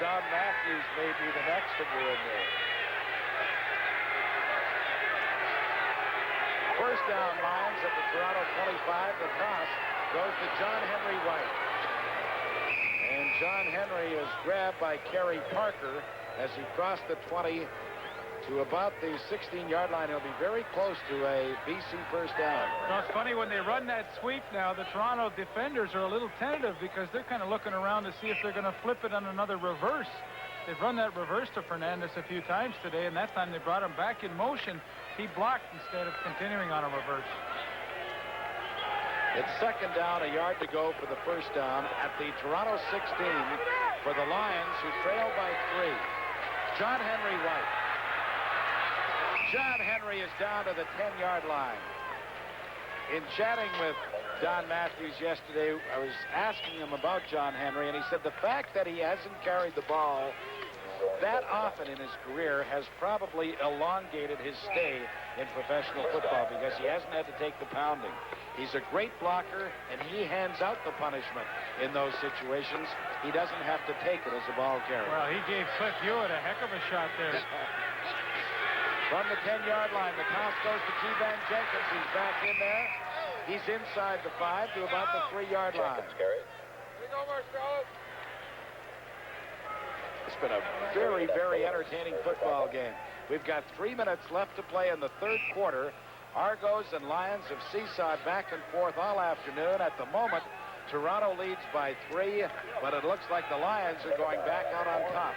Don Matthews may be the next to go in there. First down, Lions at the Toronto 25. The toss goes to John Henry White. And John Henry is grabbed by Kerry Parker as he crossed the 20 to about the 16-yard line. He'll be very close to a BC first down. Well, it's funny when they run that sweep now, the Toronto defenders are a little tentative because they're kind of looking around to see if they're going to flip it on another reverse. They've run that reverse to Fernandez a few times today, and that time they brought him back in motion. He blocked instead of continuing on a reverse. It's second down, a yard to go for the first down at the Toronto 16 for the Lions, who trail by 3. John Henry White. John Henry is down to the 10-yard line. In chatting with Don Matthews yesterday, I was asking him about John Henry, and he said the fact that he hasn't carried the ball that often in his career has probably elongated his stay in professional football because he hasn't had to take the pounding. He's a great blocker, and he hands out the punishment in those situations. He doesn't have to take it as a ball carrier. Well, he gave Cliff Hewitt a heck of a shot there. From the 10-yard line, the toss goes to T-Van Jenkins. He's back in there. He's inside the 5 to about the 3-yard line. It's been a very, very entertaining football game. We've got 3 minutes left to play in the third quarter. Argos and Lions have seesawed back and forth all afternoon. At the moment, Toronto leads by 3, but it looks like the Lions are going back out on top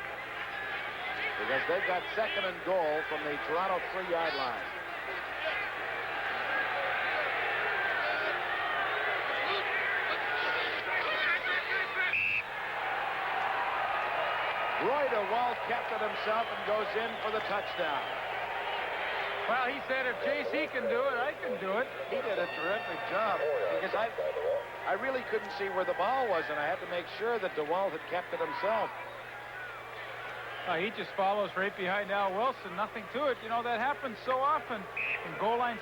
because they've got second and goal from the Toronto 3-yard line. Roy DeWalt kept it himself and goes in for the touchdown. Well, he said if JC can do it, I can do it. He did a terrific job because I really couldn't see where the ball was, and I had to make sure that DeWalt had kept it himself. He just follows right behind Al Wilson. Nothing to it. You know, that happens so often in goal line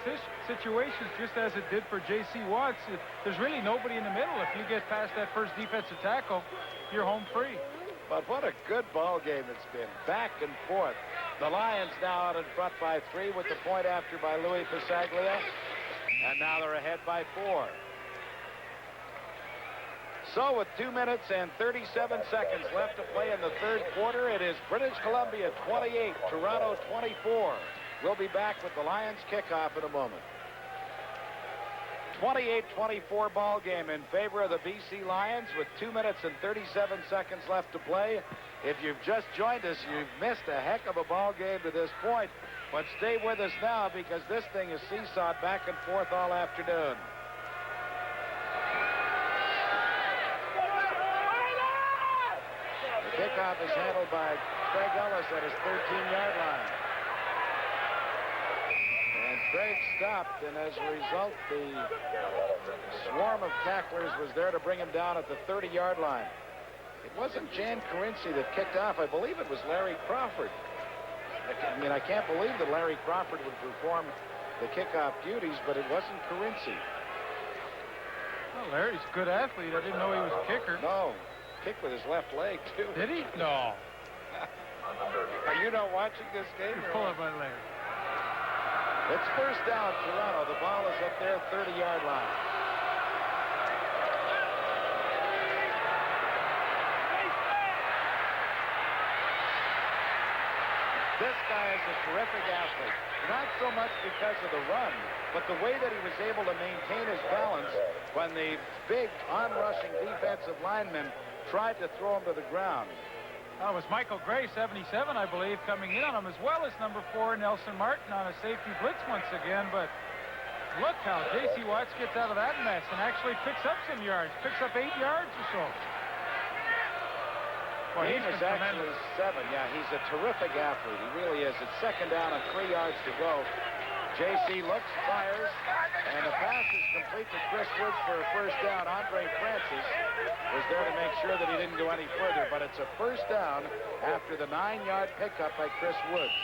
situations, just as it did for J.C. Watts. There's really nobody in the middle. If you get past that first defensive tackle, you're home free. But what a good ball game it's been. Back and forth. The Lions now out in front by 3 with the point after by Louis Pasaglia. And now they're ahead by 4. So with 2 minutes and 37 seconds left to play in the third quarter, it is British Columbia 28, Toronto 24. We'll be back with the Lions kickoff in a moment. 28-24 ball game in favor of the BC Lions with 2 minutes and 37 seconds left to play. If you've just joined us, you've missed a heck of a ball game to this point. But stay with us now because this thing is seesawed back and forth all afternoon. The kickoff is handled by Craig Ellis at his 13-yard line. And Craig stopped, and as a result, the swarm of tacklers was there to bring him down at the 30-yard line. It wasn't Jan Carinci that kicked off. I believe it was Larry Crawford. I mean, I can't believe that Larry Crawford would perform the kickoff duties, but it wasn't Carinci. Well, Larry's a good athlete. I didn't know he was a kicker. No. Kicked with his left leg, too. Did he? No. Are you not watching this game? Pull up my leg. It's first down, Toronto. The ball is at their 30-yard line. This guy is a terrific athlete. Not so much because of the run, but the way that he was able to maintain his balance when the big on-rushing defensive linemen tried to throw him to the ground. It was Michael Gray, 77, I believe, coming in on him, as well as number 4, Nelson Martin, on a safety blitz once again. But look how J.C. Watts gets out of that mess and actually picks up some yards, picks up 8 yards or so. Well, He was actually 7. Yeah, he's a terrific athlete. He really is. It's second down and 3 yards to go. J.C. looks, fires, and the pass is complete to Chris Woods for a first down. Andre Francis was there to make sure that he didn't go any further, but it's a first down after the 9-yard pickup by Chris Woods.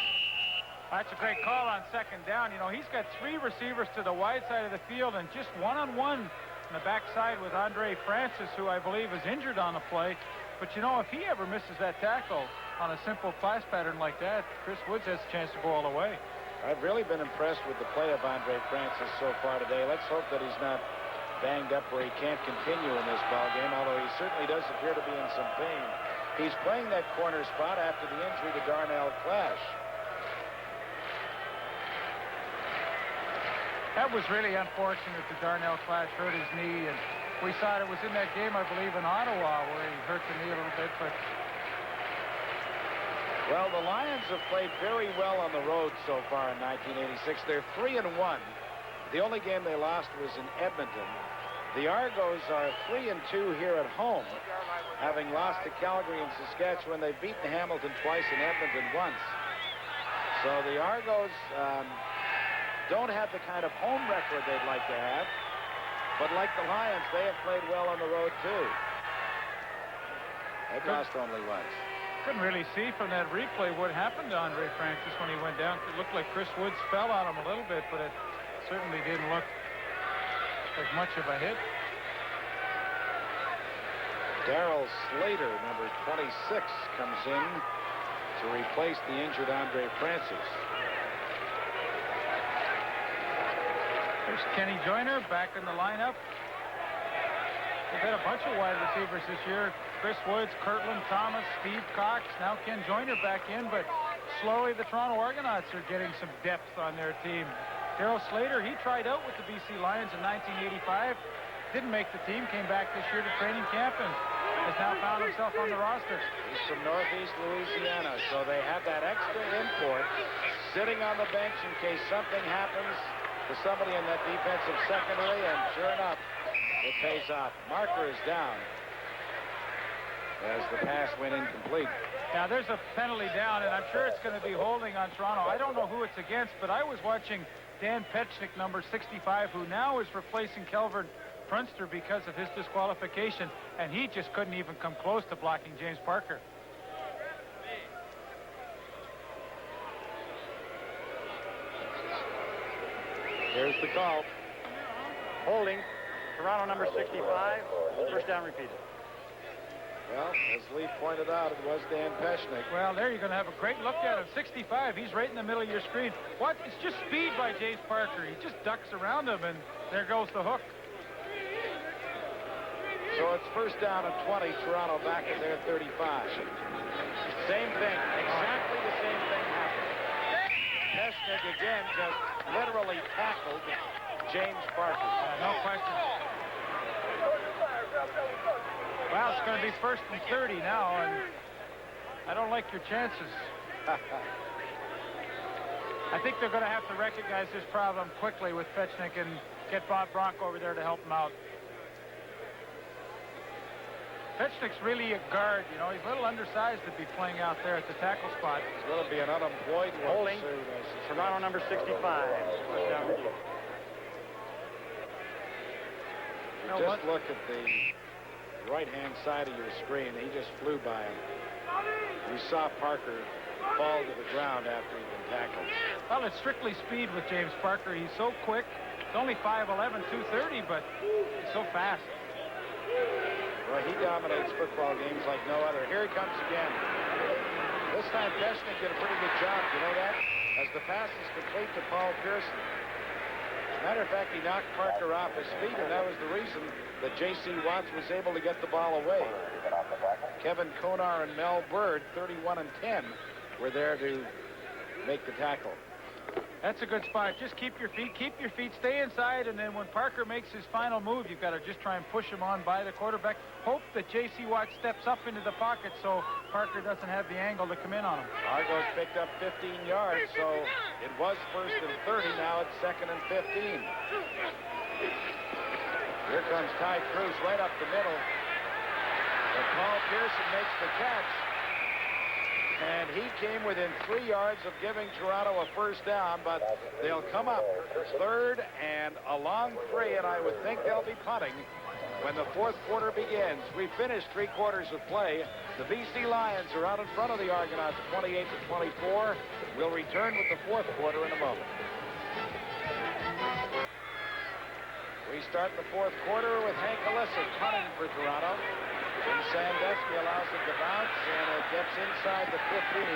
That's a great call on second down. You know, he's got 3 receivers to the wide side of the field and just one-on-one on the backside with Andre Francis, who I believe is injured on the play. But, you know, if he ever misses that tackle on a simple pass pattern like that, Chris Woods has a chance to go all the way. I've really been impressed with the play of Andre Francis so far today. Let's hope that he's not banged up where he can't continue in this ball game, although he certainly does appear to be in some pain. He's playing that corner spot after the injury to Darnell Clash. That was really unfortunate that Darnell Clash hurt his knee, and we saw it was in that game, I believe, in Ottawa where he hurt the knee a little bit. But well, the Lions have played very well on the road so far in 1986. They're 3-1. The only game they lost was in Edmonton. The Argos are 3-2 here at home, having lost to Calgary and Saskatchewan. They've beaten Hamilton twice and Edmonton once. So the Argos don't have the kind of home record they'd like to have. But like the Lions, they have played well on the road, too. They've lost only once. Couldn't really see from that replay what happened to Andre Francis when he went down. It looked like Chris Woods fell on him a little bit, but it certainly didn't look like much of a hit. Darryl Slater, number 26, comes in to replace the injured Andre Francis. There's Kenny Joyner back in the lineup. They've had a bunch of wide receivers this year. Chris Woods, Kirtland Thomas, Steve Cox, now Ken Joyner back in, but slowly the Toronto Argonauts are getting some depth on their team. Darryl Slater, he tried out with the BC Lions in 1985, didn't make the team, came back this year to training camp and has now found himself on the roster. He's from Northeast Louisiana, so they have that extra import sitting on the bench in case something happens to somebody in that defensive secondary, and sure enough, it pays off. Marker is down as the pass went incomplete. Now there's a penalty down, and I'm sure it's going to be holding on Toronto. I don't know who it's against, but I was watching Dan Petchnik, number 65, who now is replacing Kelvin Prunster because of his disqualification, and he just couldn't even come close to blocking James Parker. Here's the call. Holding. Toronto number 65. First down repeated. Well, as Lee pointed out, it was Dan Petchnik. Well, there you're going to have a great look at him. 65, he's right in the middle of your screen. What? It's just speed by James Parker. He just ducks around him, and there goes the hook. So it's first down and 20. Toronto back at their 35. Same thing. Exactly the same thing happened. Petchnik again just literally tackled James Parker. No question. Well, it's going to be first and 30 now, and I don't like your chances. I think they're going to have to recognize this problem quickly with Petchnik and get Bob Bronk over there to help him out. Petchnik's really a guard, you know. He's a little undersized to be playing out there at the tackle spot. He's going to be an unemployed one. Holding. Toronto number 65. First down repeated. Just look at the right-hand side of your screen. He just flew by him. You saw Parker fall to the ground after he'd been tackled. Well, it's strictly speed with James Parker. He's so quick. He's only 5'11", 230, but he's so fast. Well, he dominates football games like no other. Here he comes again. This time, Petchnik did a pretty good job. You know that? As the pass is complete to Paul Pearson. Matter of fact, he knocked Parker off his feet, and that was the reason that J.C. Watts was able to get the ball away. Kevin Konar and Mel Bird, 31 and 10, were there to make the tackle. That's a good spot. Just keep your feet, stay inside, and then when Parker makes his final move, you've got to just try and push him on by the quarterback. Hope that J.C. Watt steps up into the pocket so Parker doesn't have the angle to come in on him. Argos picked up 15 yards, so it was first and 30. Now it's second and 15. Here comes Ty Cruz right up the middle. But Paul Pearson makes the catch. And he came within 3 yards of giving Toronto a first down, but they'll come up third and a long 3, and I would think they'll be punting when the fourth quarter begins. We finished 3 quarters of play. The BC Lions are out in front of the Argonauts 28-24. We'll return with the fourth quarter in a moment. We start the fourth quarter with Hank Alyssa punting for Toronto. And Sandusky allows it to bounce, and it gets inside the 15.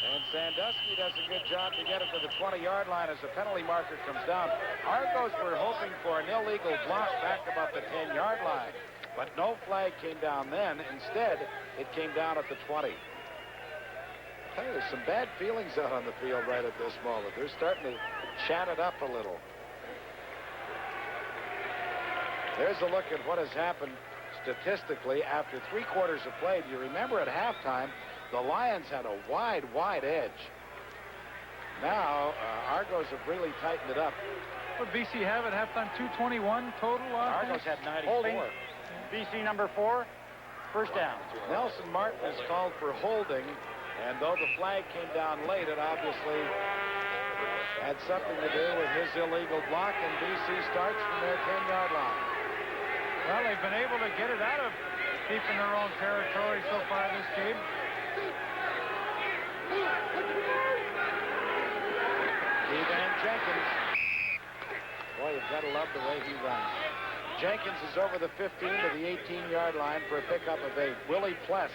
And Sandusky does a good job to get it to the 20-yard line as the penalty marker comes down. Argos were hoping for an illegal block back about the 10-yard line, but no flag came down then. Instead, it came down at the 20. Hey, there's some bad feelings out on the field right at this moment. They're starting to chat it up a little. There's a look at what has happened statistically after 3 quarters of play. Do you remember at halftime, the Lions had a wide edge. Now, Argos have really tightened it up. What did BC have at halftime? 221 total offense? Argos had 94. Holding. BC number 4. First down. Nelson Martin is called for holding, and though the flag came down late, it obviously had something to do with his illegal block, and BC starts from their 10-yard line. Well, they've been able to get it out of deep in their own territory so far this game. Evan Jenkins. Boy, you've got to love the way he runs. Jenkins is over the 15 to the 18-yard line for a pickup of 8. Willie Pless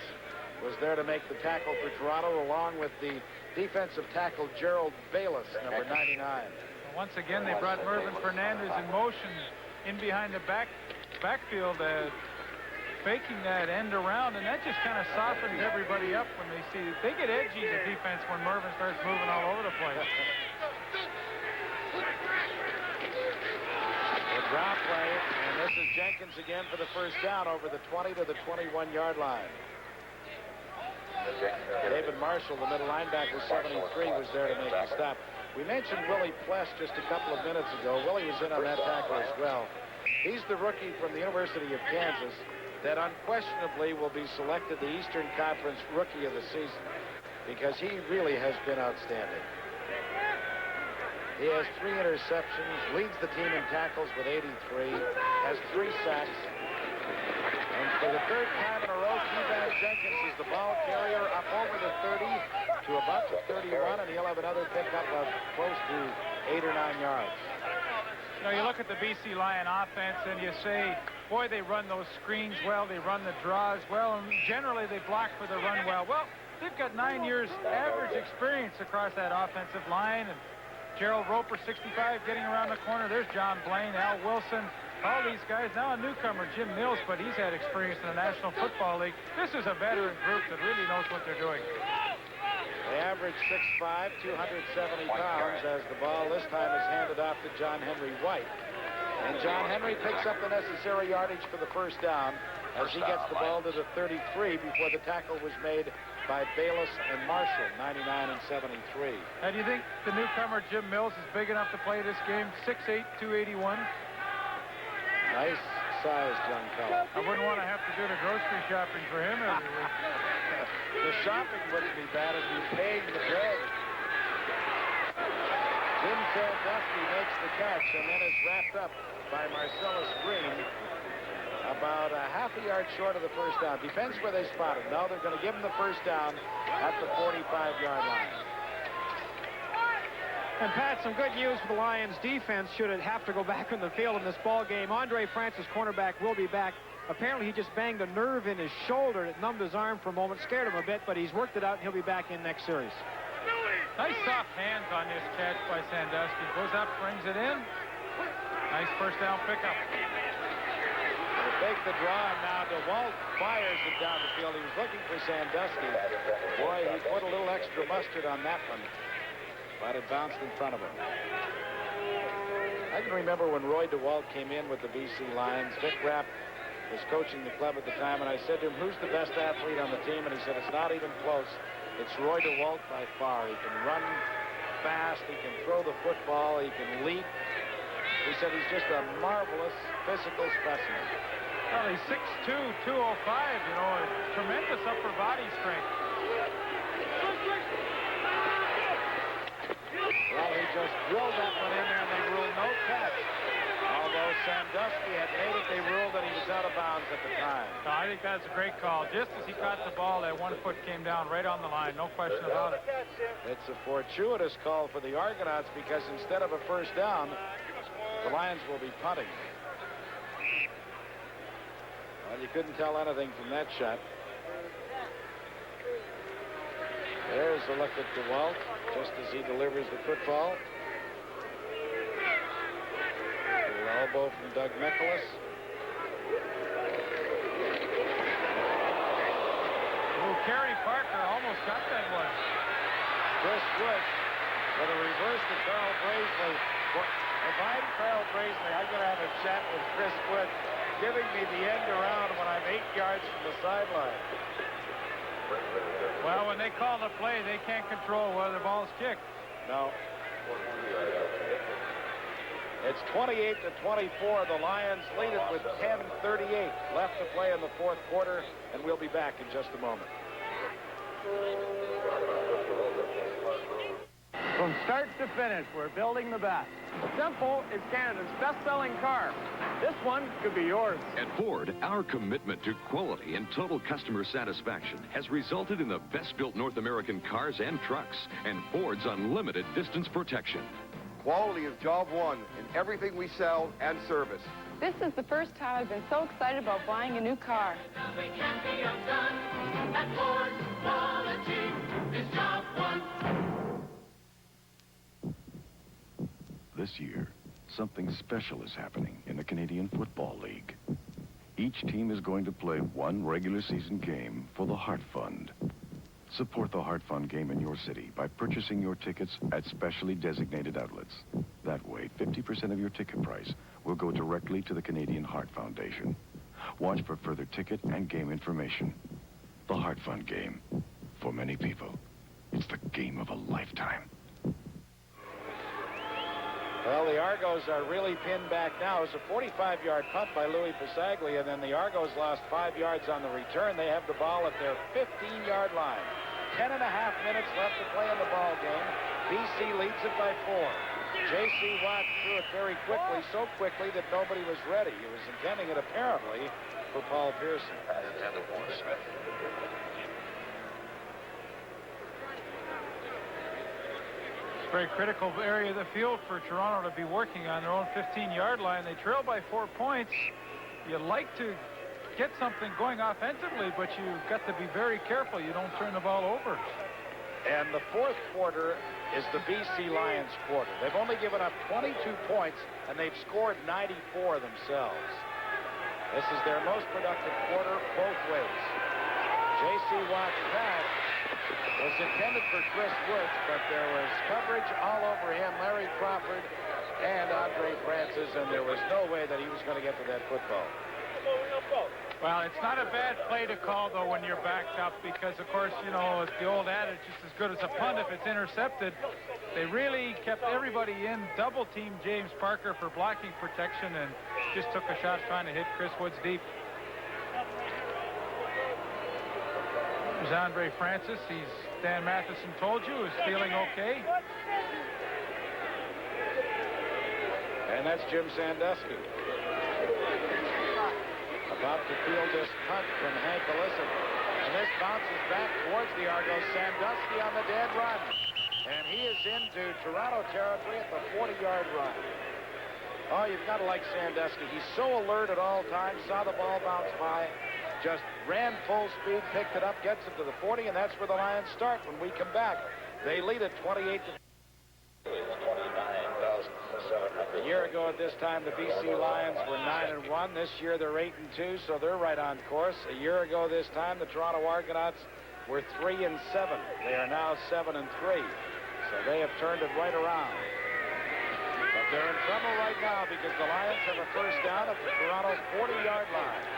was there to make the tackle for Toronto, along with the defensive tackle Gerald Bayless, number 99. Once again, they brought Mervin Fernandez in motion in behind the backfield, faking that end around, and that just kind of softens everybody up when they see it. They get edgy, the defense, when Mervin starts moving all over the place. The drop play, and this is Jenkins again for the first down over the 20 to the 21-yard line. David Marshall, the middle linebacker, 73, was there to make the stop. We mentioned Willie Pless just a couple of minutes ago. Willie was in on that tackle as well. He's the rookie from the University of Kansas that unquestionably will be selected the Eastern Conference Rookie of the Season because he really has been outstanding. He has 3 interceptions, leads the team in tackles with 83, has 3 sacks. And for the 3rd time in a row, Evan Jenkins is the ball carrier up over the 30 to about the 31, and he'll have another pickup of close to 8 or 9 yards. You know, you look at the BC Lion offense and you say, boy, they run those screens well, they run the draws well, and generally they block for the run well. Well, they've got 9 years average experience across that offensive line, and Gerald Roper, 65, getting around the corner. There's John Blaine, Al Wilson, all these guys. Now a newcomer, Jim Mills, but he's had experience in the National Football League. This is a veteran group that really knows what they're doing. They average 6'5", 270 pounds as the ball this time is handed off to John Henry White. And John Henry picks up the necessary yardage for the first down as he gets the ball to the 33 before the tackle was made by Bayless and Marshall, 99 and 73. How do you think the newcomer Jim Mills is big enough to play this game? 6'8", 281. Nice sized young fellow. I wouldn't want to have to do the grocery shopping for him every week. The shopping wouldn't be bad if you paid the bill. Jim Sandusky makes the catch and then is wrapped up by Marcellus Green about a half a yard short of the first down. Defense where they spotted. Now they're going to give him the first down at the 45-yard line. And Pat, some good news for the Lions defense should it have to go back on the field in this ball game. Andre Francis, cornerback, will be back. Apparently he just banged a nerve in his shoulder. It numbed his arm for a moment, scared him a bit, but he's worked it out and he'll be back in next series. Nice soft hands on this catch by Sandusky. Goes up, brings it in. Nice first down pickup. They take the draw, and now DeWalt fires it down the field. He was looking for Sandusky. Boy, he put a little extra mustard on that one, but it bounced in front of him. I can remember when Roy DeWalt came in with the BC Lions. Vic Rapp was coaching the club at the time, and I said to him, who's the best athlete on the team? And he said, it's not even close. It's Roy DeWalt by far. He can run fast. He can throw the football. He can leap. He said he's just a marvelous physical specimen. Well, he's 6'2", 205, you know, a tremendous upper body strength. Well, he just drilled that one in there, and they ruled no catch. Although Sandusky had made it, they ruled that he was out of bounds at the time. No, I think that's a great call. Just as he caught the ball, that one foot came down right on the line. No question about it. It's a fortuitous call for the Argonauts because instead of a first down, the Lions will be punting. Well, you couldn't tell anything from that shot. There's a look at DeWalt just as he delivers the football. Little elbow from Doug Nicholas. Kerry Parker almost got that one. Chris Wood with a reverse to Carl Braisley. If I'm Carl Braisley, I'm going to have a chat with Chris Wood, giving me the end around when I'm 8 yards from the sideline. Well, when they call the play, they can't control whether the ball's kicked. No. It's 28-24. The Lions lead it with 10:38 left to play in the fourth quarter, and we'll be back in just a moment. From start to finish, we're building the best. Simple is Canada's best-selling car. This one could be yours. At Ford, our commitment to quality and total customer satisfaction has resulted in the best-built North American cars and trucks, and Ford's unlimited distance protection. Quality is job one in everything we sell and service. This is the first time I've been so excited about buying a new car. This year, something special is happening in the Canadian Football League. Each team is going to play one regular season game for the Heart Fund. Support the Heart Fund game in your city by purchasing your tickets at specially designated outlets. That way, 50% of your ticket price will go directly to the Canadian Heart Foundation. Watch for further ticket and game information. The Heart Fund game. For many people, it's the game of a lifetime. Well, the Argos are really pinned back now. It's a 45-yard punt by Louis Pasaglia, and then the Argos lost 5 yards on the return. They have the ball at their 15-yard line. 10.5 minutes left to play in the ball game. BC leads it by 4. J.C. Watt threw it very quickly, so quickly that nobody was ready. He was intending it, apparently, for Paul Pearson. Very critical area of the field for Toronto to be working on their own 15-yard line. They trail by 4 points. You'd like to get something going offensively, but you've got to be very careful you don't turn the ball over. And the fourth quarter is the BC Lions quarter. They've only given up 22 points, and they've scored 94 themselves. This is their most productive quarter both ways. J.C. Watt's pass was intended for Chris Woods, but there was coverage all over him, Larry Crawford and Andre Francis, and there was no way that he was going to get to that football. Well, it's not a bad play to call, though, when you're backed up, because, of course, you know, it's the old adage, just as good as a punt if it's intercepted. They really kept everybody in, double-teamed James Parker for blocking protection, and just took a shot trying to hit Chris Woods deep. There's Andre Francis. He's, Dan Matheson told you, is feeling okay. And that's Jim Sandusky. About to field this punt from Hank Ellison. And this bounces back towards the Argos. Sandusky on the dead run. And he is into Toronto territory at the 40-yard run. Oh, you've got to like Sandusky. He's so alert at all times. Saw the ball bounce by. Just ran full speed, picked it up, gets it to the 40, and that's where the Lions start when we come back. They lead at 28-. A year ago at this time, the BC Lions were 9-1. This year they're 8-2, so they're right on course. A year ago this time, the Toronto Argonauts were 3-7. They are now 7-3. So they have turned it right around. But they're in trouble right now because the Lions have a first down at the Toronto 40-yard line.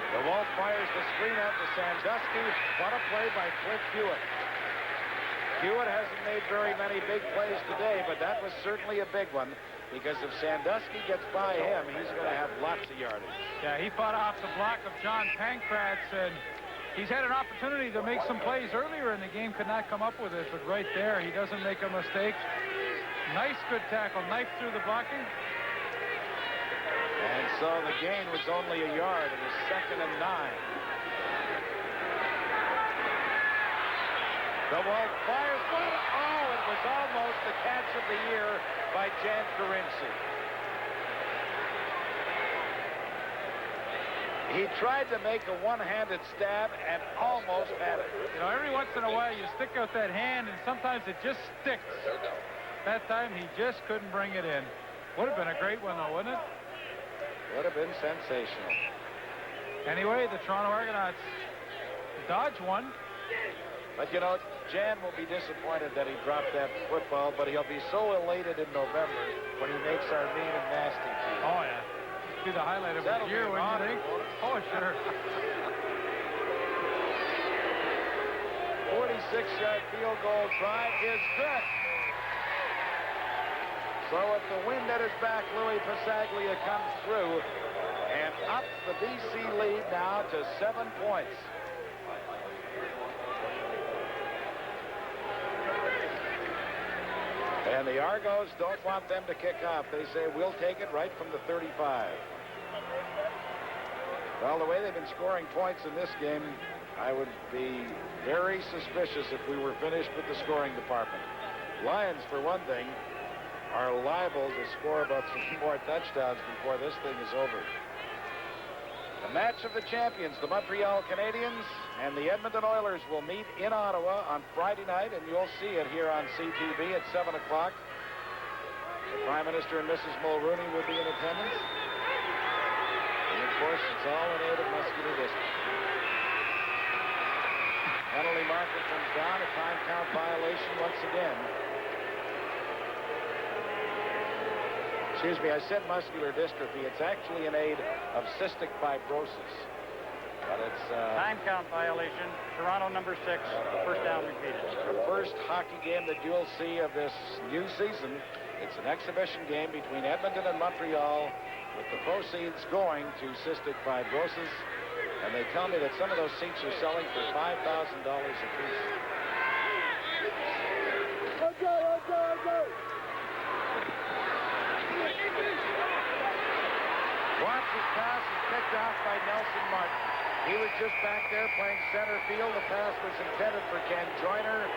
The Wolf fires the screen out to Sandusky. What a play by Cliff Hewitt. Hewitt hasn't made very many big plays today, but that was certainly a big one because if Sandusky gets by him, he's going to have lots of yardage. Yeah, he fought off the block of John Pankratz, and he's had an opportunity to make some plays earlier in the game, could not come up with it, but right there, he doesn't make a mistake. Nice, good tackle, knife through the blocking. And so the gain was only a yard. It was 2nd and 9. The Wolf fires one. Oh, it was almost the catch of the year by Jan Carinci. He tried to make a one-handed stab and almost had it. You know, every once in a while you stick out that hand, and sometimes it just sticks. That time he just couldn't bring it in. Would have been a great one, though, wouldn't it? Would have been sensational. Anyway, the Toronto Argonauts dodge one. But, you know, Jan will be disappointed that he dropped that football, but he'll be so elated in November when he makes our mean and nasty team. Oh, yeah. Be the highlight of the year, wouldn't you think? Oh, sure. 46-yard field goal try is good. So with the wind at his back, Louis Pasaglia comes through and up the BC lead now to 7 points. And the Argos don't want them to kick off. They say, we'll take it right from the 35. Well, the way they've been scoring points in this game, I would be very suspicious if we were finished with the scoring department. Lions, for one thing, are liable to score about 3 more touchdowns before this thing is over. The match of the champions, the Montreal Canadiens and the Edmonton Oilers, will meet in Ottawa on Friday night, and you'll see it here on CTV at 7 o'clock. The Prime Minister and Mrs. Mulrooney will be in attendance. And, of course, it's all in aid of muscular dystrophy. Penalty marker comes down, a time count violation once again. Excuse me, I said muscular dystrophy. It's actually in aid of cystic fibrosis. But it's... Time count violation. Toronto number 6. First down repeated. The first hockey game that you'll see of this new season. It's an exhibition game between Edmonton and Montreal, with the proceeds going to cystic fibrosis. And they tell me that some of those seats are selling for $5,000 apiece. Watson's pass is picked off by Nelson Martin. He was just back there playing center field. The pass was intended for Ken Joyner.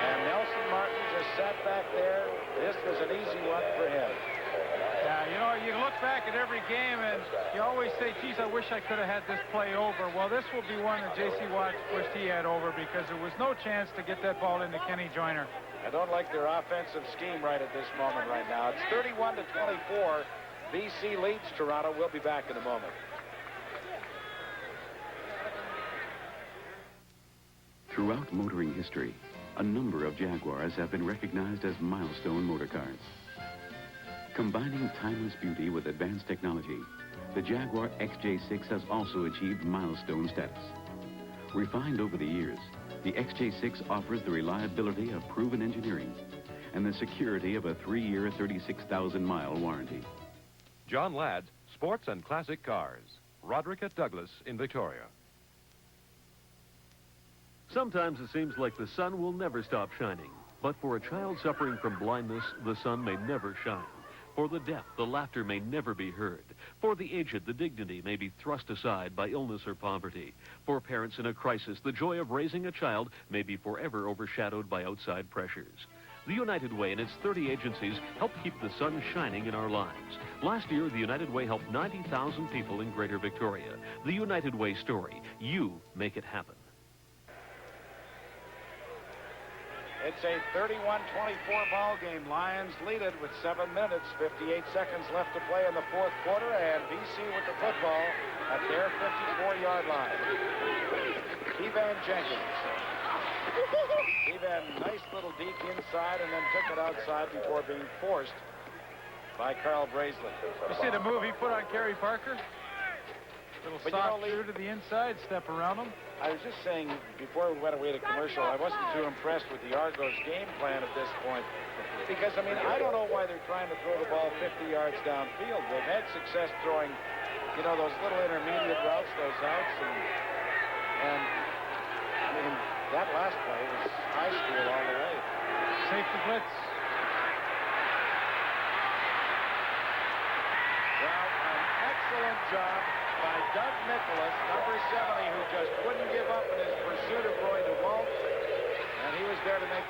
And Nelson Martin just sat back there. This was an easy one for him. Yeah, you know, you look back at every game and you always say, geez, I wish I could have had this play over. Well, this will be one that J.C. Watts wished he had over, because there was no chance to get that ball into Kenny Joyner. I don't like their offensive scheme right at this moment right now. It's 31-24. BC leads Toronto. We'll be back in a moment. Throughout motoring history, a number of Jaguars have been recognized as milestone motor cars. Combining timeless beauty with advanced technology, the Jaguar XJ6 has also achieved milestone status. Refined over the years, the XJ6 offers the reliability of proven engineering and the security of a 3-year, 36,000-mile warranty. John Ladd, Sports and Classic Cars. Roderick at Douglas in Victoria. Sometimes it seems like the sun will never stop shining. But for a child suffering from blindness, the sun may never shine. For the deaf, the laughter may never be heard. For the aged, the dignity may be thrust aside by illness or poverty. For parents in a crisis, the joy of raising a child may be forever overshadowed by outside pressures. The United Way and its 30 agencies help keep the sun shining in our lives. Last year, the United Way helped 90,000 people in Greater Victoria. The United Way story. You make it happen. It's a 31-24 ball game. Lions lead it with 7 minutes, 58 seconds left to play in the fourth quarter, and BC with the football at their 54-yard line. Kevan Jenkins. Kevan, nice little deke inside, and then took it outside before being forced by Carl Brazeley. You see the move he put on Kerry Parker? Little soft through to the inside, step around him. I was just saying, before we went away to commercial, I wasn't too impressed with the Argos game plan at this point. Because, I mean, I don't know why they're trying to throw the ball 50 yards downfield. They've had success throwing, you know, those little intermediate routes, those outs. And I mean, that last play was high school all the way. Safety blitz. Well, an excellent job by Doug Nicholas, number 70, who just wouldn't give up in his pursuit of Roy DeWalt. And he was there to make